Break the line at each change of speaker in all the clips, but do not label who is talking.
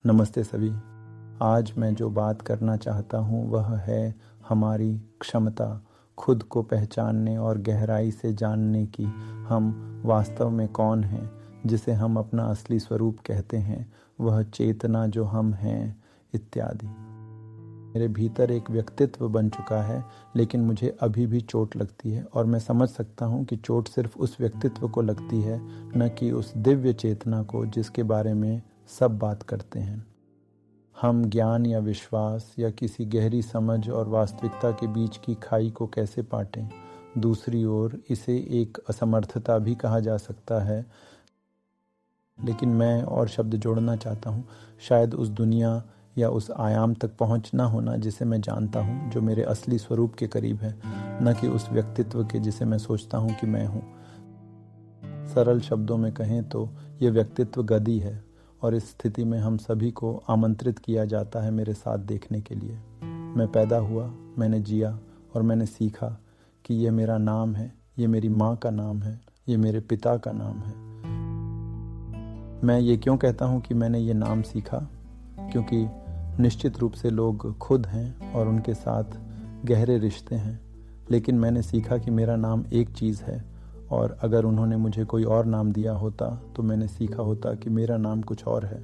नमस्ते सभी। आज मैं जो बात करना चाहता हूँ वह है हमारी क्षमता खुद को पहचानने और गहराई से जानने की। हम वास्तव में कौन हैं, जिसे हम अपना असली स्वरूप कहते हैं, वह चेतना जो हम हैं इत्यादि। मेरे भीतर एक व्यक्तित्व बन चुका है, लेकिन मुझे अभी भी चोट लगती है और मैं समझ सकता हूँ कि चोट सिर्फ उस व्यक्तित्व को लगती है, न कि उस दिव्य चेतना को जिसके बारे में सब बात करते हैं। हम ज्ञान या विश्वास या किसी गहरी समझ और वास्तविकता के बीच की खाई को कैसे पाटें? दूसरी ओर इसे एक असमर्थता भी कहा जा सकता है, लेकिन मैं और शब्द जोड़ना चाहता हूँ। शायद उस दुनिया या उस आयाम तक पहुँच ना होना जिसे मैं जानता हूँ, जो मेरे असली स्वरूप के करीब है, न कि उस व्यक्तित्व के जिसे मैं सोचता हूँ कि मैं हूँ। सरल शब्दों में कहें तो ये व्यक्तित्व गदी है, और इस स्थिति में हम सभी को आमंत्रित किया जाता है मेरे साथ देखने के लिए। मैं पैदा हुआ, मैंने जिया और मैंने सीखा कि यह मेरा नाम है, ये मेरी माँ का नाम है, ये मेरे पिता का नाम है। मैं ये क्यों कहता हूँ कि मैंने ये नाम सीखा? क्योंकि निश्चित रूप से लोग खुद हैं और उनके साथ गहरे रिश्ते हैं, लेकिन मैंने सीखा कि मेरा नाम एक चीज़ है, और अगर उन्होंने मुझे कोई और नाम दिया होता तो मैंने सीखा होता कि मेरा नाम कुछ और है।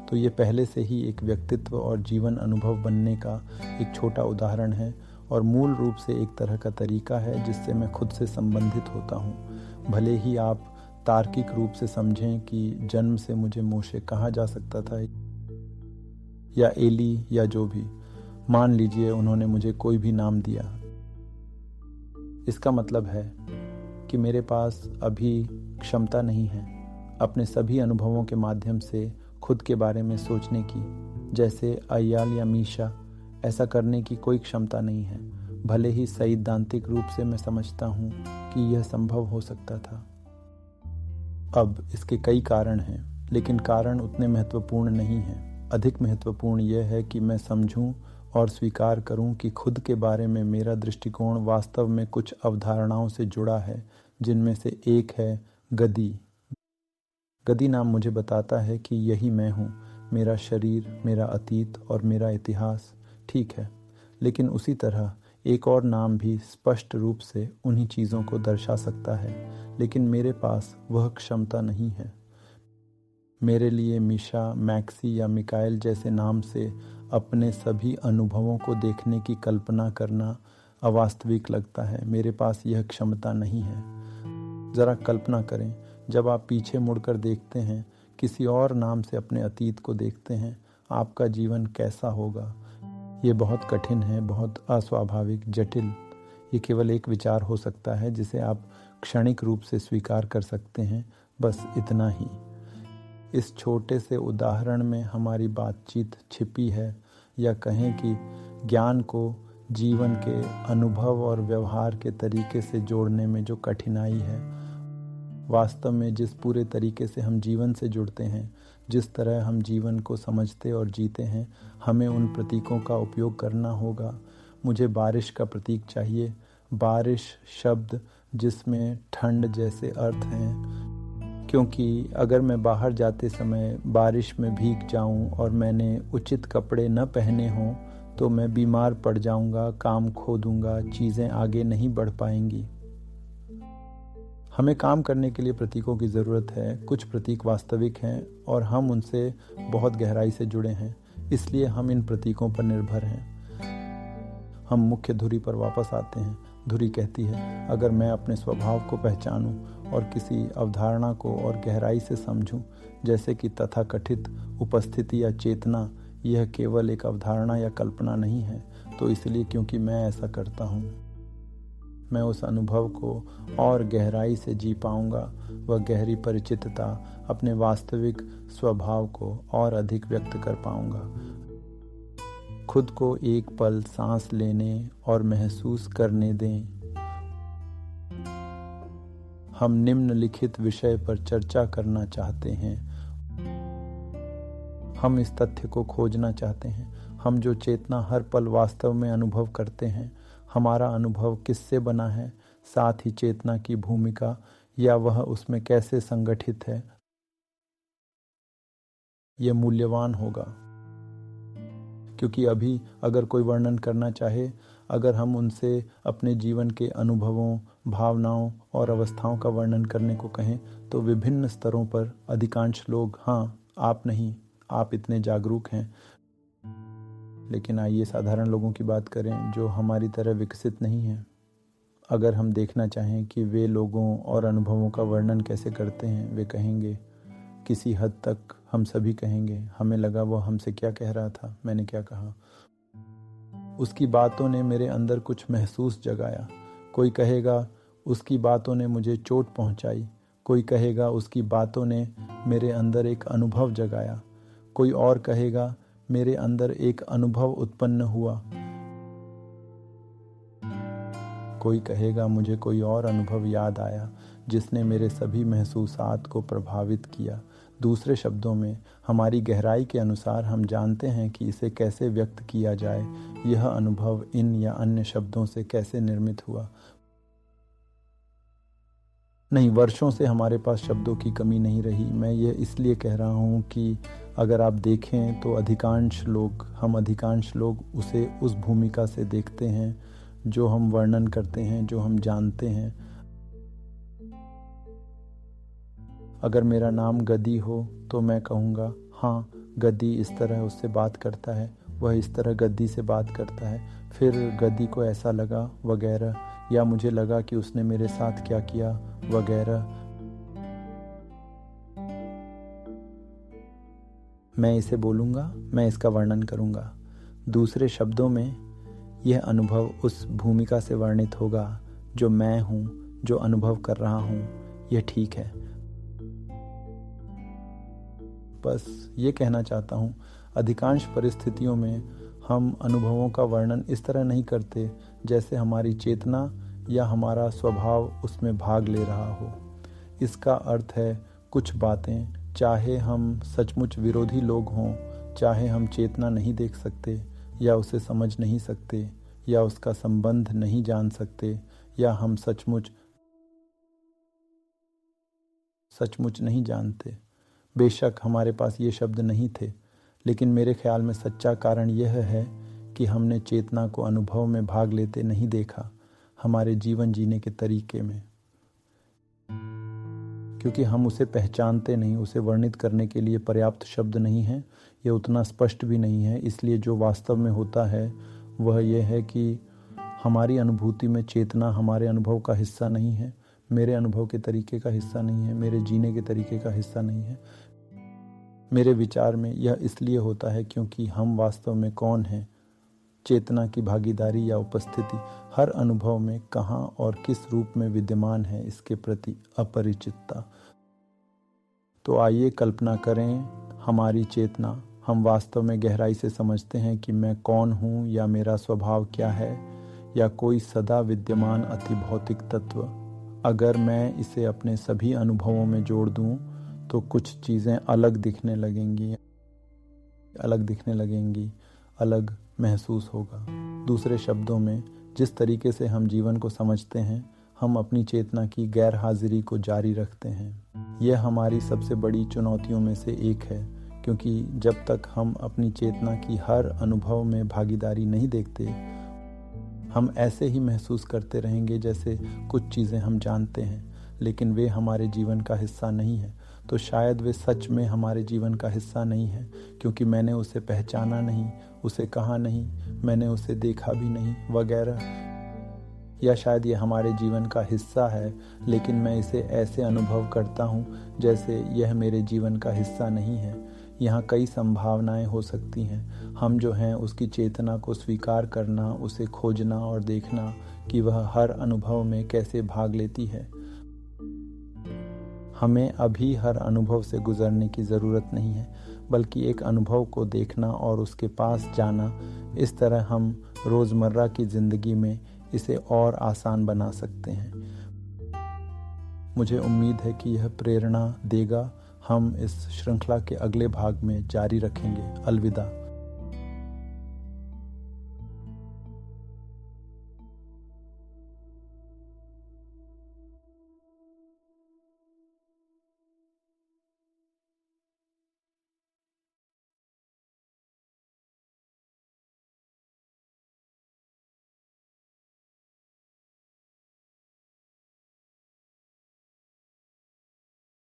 तो ये पहले से ही एक व्यक्तित्व और जीवन अनुभव बनने का एक छोटा उदाहरण है, और मूल रूप से एक तरह का तरीका है जिससे मैं खुद से संबंधित होता हूँ। भले ही आप तार्किक रूप से समझें कि जन्म से मुझे मोशे कहा जा सकता था, या एली, या जो भी, मान लीजिए उन्होंने मुझे कोई भी नाम दिया। इसका मतलब है कि मेरे पास अभी क्षमता नहीं है अपने सभी अनुभवों के माध्यम से खुद के बारे में सोचने की। जैसे अय्याल या मीशा, ऐसा करने की कोई क्षमता नहीं है, भले ही सैद्धांतिक रूप से मैं समझता हूँ कि यह संभव हो सकता था। अब इसके कई कारण हैं, लेकिन कारण उतने महत्वपूर्ण नहीं हैं। अधिक महत्वपूर्ण यह है कि मैं समझूं और स्वीकार करूं कि खुद के बारे में मेरा दृष्टिकोण वास्तव में कुछ अवधारणाओं से जुड़ा है, जिनमें से एक है गदी। गदी नाम मुझे बताता है कि यही मैं हूँ, मेरा शरीर, मेरा अतीत और मेरा इतिहास। ठीक है, लेकिन उसी तरह एक और नाम भी स्पष्ट रूप से उन्हीं चीज़ों को दर्शा सकता है, लेकिन मेरे पास वह क्षमता नहीं है। मेरे लिए मीशा, मैक्सी या मिकाएल जैसे नाम से अपने सभी अनुभवों को देखने की कल्पना करना अवास्तविक लगता है। मेरे पास यह क्षमता नहीं है। ज़रा कल्पना करें, जब आप पीछे मुड़कर देखते हैं, किसी और नाम से अपने अतीत को देखते हैं, आपका जीवन कैसा होगा? ये बहुत कठिन है, बहुत अस्वाभाविक, जटिल। ये केवल एक विचार हो सकता है जिसे आप क्षणिक रूप से स्वीकार कर सकते हैं, बस इतना ही। इस छोटे से उदाहरण में हमारी बातचीत छिपी है, या कहें कि ज्ञान को जीवन के अनुभव और व्यवहार के तरीके से जोड़ने में जो कठिनाई है। वास्तव में जिस पूरे तरीके से हम जीवन से जुड़ते हैं, जिस तरह हम जीवन को समझते और जीते हैं, हमें उन प्रतीकों का उपयोग करना होगा। मुझे बारिश का प्रतीक चाहिए, बारिश शब्द जिसमें ठंड जैसे अर्थ हैं, क्योंकि अगर मैं बाहर जाते समय बारिश में भीग जाऊं और मैंने उचित कपड़े न पहने हों तो मैं बीमार पड़ जाऊंगा, काम खो दूंगा, चीज़ें आगे नहीं बढ़ पाएंगी। हमें काम करने के लिए प्रतीकों की ज़रूरत है। कुछ प्रतीक वास्तविक हैं और हम उनसे बहुत गहराई से जुड़े हैं, इसलिए हम इन प्रतीकों पर निर्भर हैं। हम मुख्य धुरी पर वापस आते हैं। धुरी कहती है, अगर मैं अपने स्वभाव को पहचानूं और किसी अवधारणा को और गहराई से समझूं, जैसे कि तथाकथित उपस्थिति या चेतना, यह केवल एक अवधारणा या कल्पना नहीं है, तो इसलिए क्योंकि मैं ऐसा करता हूं, मैं उस अनुभव को और गहराई से जी पाऊंगा। वह गहरी परिचितता अपने वास्तविक स्वभाव को और अधिक व्यक्त कर पाऊंगा। खुद को एक पल सांस लेने और महसूस करने दें। हम निम्नलिखित विषय पर चर्चा करना चाहते हैं। हम इस तथ्य को खोजना चाहते हैं, हम जो चेतना हर पल वास्तव में अनुभव करते हैं, हमारा अनुभव किससे बना है, साथ ही चेतना की भूमिका या वह उसमें कैसे संगठित है। यह मूल्यवान होगा। क्योंकि अभी अगर कोई वर्णन करना चाहे, अगर हम उनसे अपने जीवन के अनुभवों, भावनाओं और अवस्थाओं का वर्णन करने को कहें तो विभिन्न स्तरों पर अधिकांश लोग, हाँ आप नहीं, आप इतने जागरूक हैं, लेकिन आइए साधारण लोगों की बात करें जो हमारी तरह विकसित नहीं हैं। अगर हम देखना चाहें कि वे लोगों और अनुभवों का वर्णन कैसे करते हैं, वे कहेंगे, किसी हद तक हम सभी कहेंगे, हमें लगा वो हमसे क्या कह रहा था, मैंने क्या कहा। उसकी बातों ने मेरे अंदर कुछ महसूस जगाया। कोई कहेगा उसकी बातों ने मुझे चोट पहुंचाई। कोई कहेगा उसकी बातों ने मेरे अंदर एक अनुभव जगाया। कोई और कहेगा मेरे अंदर एक अनुभव उत्पन्न हुआ। कोई कहेगा मुझे कोई और अनुभव याद आया जिसने मेरे सभी महसूसात को प्रभावित किया। दूसरे शब्दों में, हमारी गहराई के अनुसार हम जानते हैं कि इसे कैसे व्यक्त किया जाए। यह अनुभव इन या अन्य शब्दों से कैसे निर्मित हुआ। नहीं, वर्षों से हमारे पास शब्दों की कमी नहीं रही। मैं ये इसलिए कह रहा हूँ कि अगर आप देखें तो अधिकांश लोग उसे उस भूमिका से देखते हैं जो हम वर्णन करते हैं, जो हम जानते हैं। अगर मेरा नाम गद्दी हो तो मैं कहूँगा, हाँ गद्दी इस तरह उससे बात करता है, वह इस तरह गद्दी से बात करता है, फिर गद्दी को ऐसा लगा वगैरह, या मुझे लगा कि उसने मेरे साथ क्या किया वगैरह। मैं इसे बोलूँगा, मैं इसका वर्णन करूँगा। दूसरे शब्दों में, यह अनुभव उस भूमिका से वर्णित होगा जो मैं हूँ, जो अनुभव कर रहा हूँ। यह ठीक है। बस ये कहना चाहता हूँ, अधिकांश परिस्थितियों में हम अनुभवों का वर्णन इस तरह नहीं करते जैसे हमारी चेतना या हमारा स्वभाव उसमें भाग ले रहा हो। इसका अर्थ है कुछ बातें, चाहे हम सचमुच विरोधी लोग हों, चाहे हम चेतना नहीं देख सकते या उसे समझ नहीं सकते या उसका संबंध नहीं जान सकते, या हम सचमुच नहीं जानते। बेशक हमारे पास ये शब्द नहीं थे, लेकिन मेरे ख्याल में सच्चा कारण यह है कि हमने चेतना को अनुभव में भाग लेते नहीं देखा, हमारे जीवन जीने के तरीके में। क्योंकि हम उसे पहचानते नहीं, उसे वर्णित करने के लिए पर्याप्त शब्द नहीं हैं, यह उतना स्पष्ट भी नहीं है। इसलिए जो वास्तव में होता है वह यह है कि हमारी अनुभूति में चेतना हमारे अनुभव का हिस्सा नहीं है, मेरे अनुभव के तरीके का हिस्सा नहीं है, मेरे जीने के तरीके का हिस्सा नहीं है। मेरे विचार में यह इसलिए होता है क्योंकि हम वास्तव में कौन हैं, चेतना की भागीदारी या उपस्थिति हर अनुभव में कहाँ और किस रूप में विद्यमान है, इसके प्रति अपरिचितता। तो आइए कल्पना करें, हमारी चेतना, हम वास्तव में गहराई से समझते हैं कि मैं कौन हूँ या मेरा स्वभाव क्या है, या कोई सदा विद्यमान अति भौतिक तत्व। अगर मैं इसे अपने सभी अनुभवों में जोड़ दूँ तो कुछ चीज़ें अलग दिखने लगेंगी, अलग महसूस होगा। दूसरे शब्दों में, जिस तरीके से हम जीवन को समझते हैं, हम अपनी चेतना की गैर हाजिरी को जारी रखते हैं। यह हमारी सबसे बड़ी चुनौतियों में से एक है, क्योंकि जब तक हम अपनी चेतना की हर अनुभव में भागीदारी नहीं देखते, हम ऐसे ही महसूस करते रहेंगे जैसे कुछ चीज़ें हम जानते हैं, लेकिन वे हमारे जीवन का हिस्सा नहीं है। तो शायद वे सच में हमारे जीवन का हिस्सा नहीं है, क्योंकि मैंने उसे पहचाना नहीं, उसे कहा नहीं, मैंने उसे देखा भी नहीं वगैरह। या शायद ये हमारे जीवन का हिस्सा है, लेकिन मैं इसे ऐसे अनुभव करता हूँ जैसे यह मेरे जीवन का हिस्सा नहीं है। यहाँ कई संभावनाएं हो सकती हैं। हम जो हैं उसकी चेतना को स्वीकार करना, उसे खोजना और देखना कि वह हर अनुभव में कैसे भाग लेती है। हमें अभी हर अनुभव से गुजरने की ज़रूरत नहीं है, बल्कि एक अनुभव को देखना और उसके पास जाना। इस तरह हम रोज़मर्रा की ज़िंदगी में इसे और आसान बना सकते हैं। मुझे उम्मीद है कि यह प्रेरणा देगा। हम इस श्रृंखला के अगले भाग में जारी रखेंगे। अलविदा।